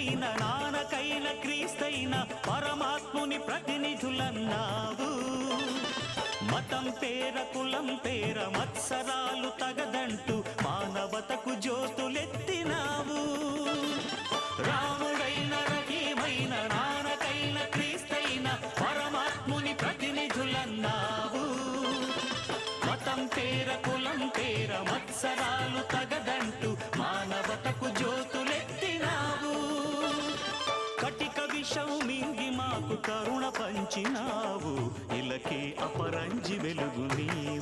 మహిమైన నానకైన క్రీస్తైన పరమాత్ముని ప్రతినిధులన్నావు. మతం పేర కులం పేర మత్సరాలు తగదంటూ మానవతకు జ్యోతులెత్తినావు. రాముడైన రహీమైన నానకైన క్రీస్తైన పరమాత్ముని ప్రతినిధులన్నావు. మతం పేర కులం పేర మత్సరాలు తగదంటూ మానవతకు జ్యోతులెత్తినావు. కటిక విషం మింగి మాకు కరుణ పంచినావు. ఇలకే అపరంజి వెలుగు నీవు.